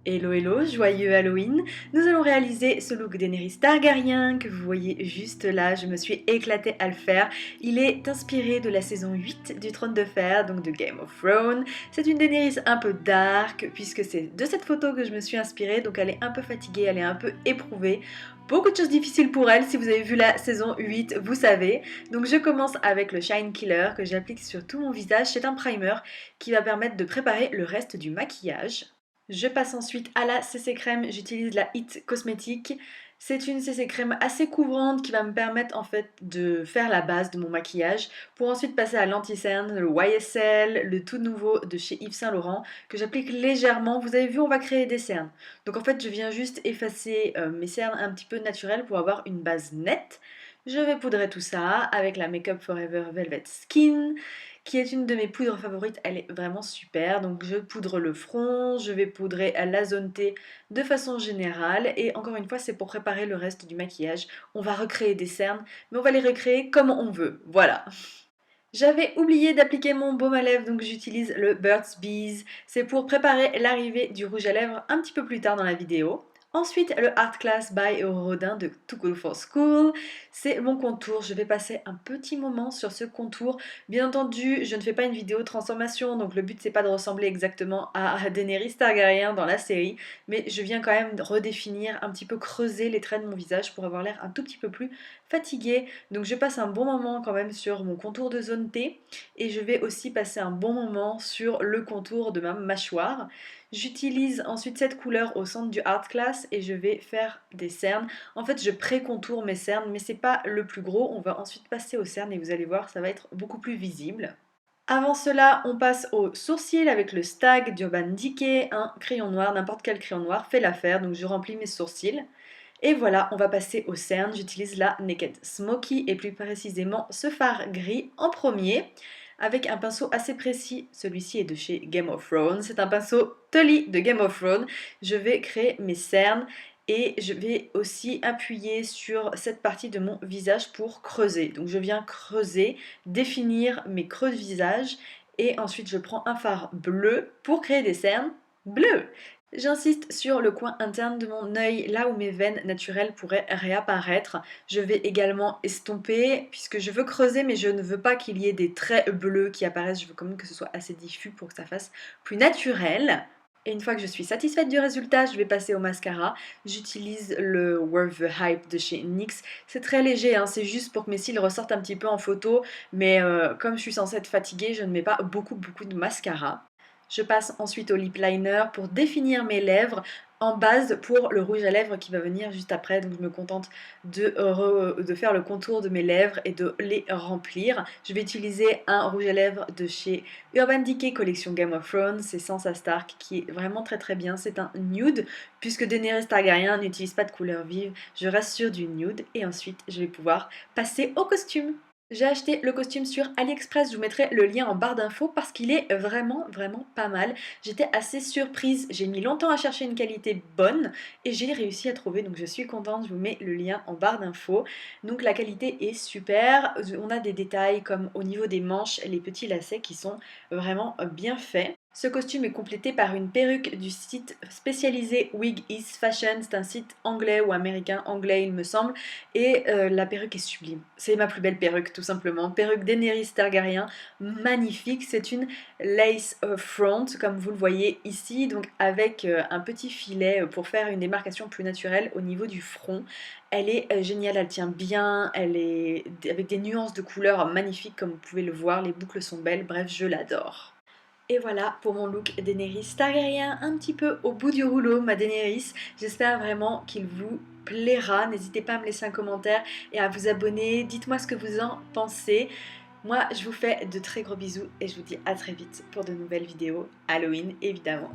Hello hello, joyeux Halloween! Nous allons réaliser ce look Daenerys Targaryen que vous voyez juste là, je me suis éclatée à le faire. Il est inspiré de la saison 8 du Trône de Fer, donc de Game of Thrones. C'est une Daenerys un peu dark, puisque c'est de cette photo que je me suis inspirée, donc elle est un peu fatiguée, elle est un peu éprouvée. Beaucoup de choses difficiles pour elle, si vous avez vu la saison 8, vous savez. Donc je commence avec le Shine Killer que j'applique sur tout mon visage. C'est un primer qui va permettre de préparer le reste du maquillage. Je passe ensuite à la CC crème, j'utilise la It Cosmétique. C'est une CC crème assez couvrante qui va me permettre en fait de faire la base de mon maquillage pour ensuite passer à l'anti-cerne, le YSL, le tout nouveau de chez Yves Saint Laurent que j'applique légèrement. Vous avez vu, on va créer des cernes. Donc en fait, je viens juste effacer mes cernes un petit peu naturelles pour avoir une base nette. Je vais poudrer tout ça avec la Make Up Forever Velvet Skin qui est une de mes poudres favorites, elle est vraiment super. Donc je poudre le front, je vais poudrer la zone T de façon générale et encore une fois c'est pour préparer le reste du maquillage. On va recréer des cernes, mais on va les recréer comme on veut, voilà. J'avais oublié d'appliquer mon baume à lèvres, donc j'utilise le Burt's Bees. C'est pour préparer l'arrivée du rouge à lèvres un petit peu plus tard dans la vidéo. Ensuite, le Art Class by Rodin de Too Cool for School. C'est mon contour. Je vais passer un petit moment sur ce contour. Bien entendu, je ne fais pas une vidéo transformation, donc le but c'est pas de ressembler exactement à Daenerys Targaryen dans la série, mais je viens quand même redéfinir, un petit peu creuser les traits de mon visage pour avoir l'air un tout petit peu plus fatiguée. Donc je passe un bon moment quand même sur mon contour de zone T et je vais aussi passer un bon moment sur le contour de ma mâchoire. J'utilise ensuite cette couleur au centre du Art Class et je vais faire des cernes. En fait, je pré-contourne mes cernes, mais c'est pas le plus gros. On va ensuite passer aux cernes et vous allez voir, ça va être beaucoup plus visible. Avant cela, on passe au sourcil avec le Stag d'Urban Decay, un crayon noir, n'importe quel crayon noir fait l'affaire, donc je remplis mes sourcils. Et voilà, on va passer aux cernes. J'utilise la Naked Smoky et plus précisément ce fard gris en premier avec un pinceau assez précis. Celui-ci est de chez Game of Thrones. C'est un pinceau Tully de Game of Thrones. Je vais créer mes cernes et je vais aussi appuyer sur cette partie de mon visage pour creuser. Donc je viens creuser, définir mes creux de visage et ensuite je prends un fard bleu pour créer des cernes bleues. J'insiste sur le coin interne de mon œil, là où mes veines naturelles pourraient réapparaître. Je vais également estomper, puisque je veux creuser, mais je ne veux pas qu'il y ait des traits bleus qui apparaissent. Je veux quand même que ce soit assez diffus pour que ça fasse plus naturel. Et une fois que je suis satisfaite du résultat, je vais passer au mascara. J'utilise le Worth the Hype de chez NYX. C'est très léger, hein, c'est juste pour que mes cils ressortent un petit peu en photo. Mais comme je suis censée être fatiguée, je ne mets pas beaucoup de mascara. Je passe ensuite au lip liner pour définir mes lèvres en base pour le rouge à lèvres qui va venir juste après. Donc je me contente de faire le contour de mes lèvres et de les remplir. Je vais utiliser un rouge à lèvres de chez Urban Decay collection Game of Thrones. C'est Sansa Stark qui est vraiment très bien. C'est un nude puisque Daenerys Targaryen n'utilise pas de couleur vive. Je reste sur du nude et ensuite je vais pouvoir passer au costume. J'ai acheté le costume sur AliExpress, je vous mettrai le lien en barre d'infos parce qu'il est vraiment pas mal. J'étais assez surprise, j'ai mis longtemps à chercher une qualité bonne et j'ai réussi à trouver, donc je suis contente, je vous mets le lien en barre d'infos. Donc la qualité est super, on a des détails comme au niveau des manches, les petits lacets qui sont vraiment bien faits. Ce costume est complété par une perruque du site spécialisé Wig is Fashion, c'est un site anglais ou américain, anglais il me semble, et la perruque est sublime. C'est ma plus belle perruque tout simplement. Perruque Daenerys Targaryen, magnifique. C'est une lace front comme vous le voyez ici, donc avec un petit filet pour faire une démarcation plus naturelle au niveau du front. Elle est géniale, elle tient bien, elle est avec des nuances de couleurs magnifiques comme vous pouvez le voir, les boucles sont belles, bref je l'adore. Et voilà pour mon look Daenerys Targaryen, un petit peu au bout du rouleau, ma Daenerys. J'espère vraiment qu'il vous plaira. N'hésitez pas à me laisser un commentaire et à vous abonner. Dites-moi ce que vous en pensez. Moi, je vous fais de très gros bisous et je vous dis à très vite pour de nouvelles vidéos Halloween, évidemment.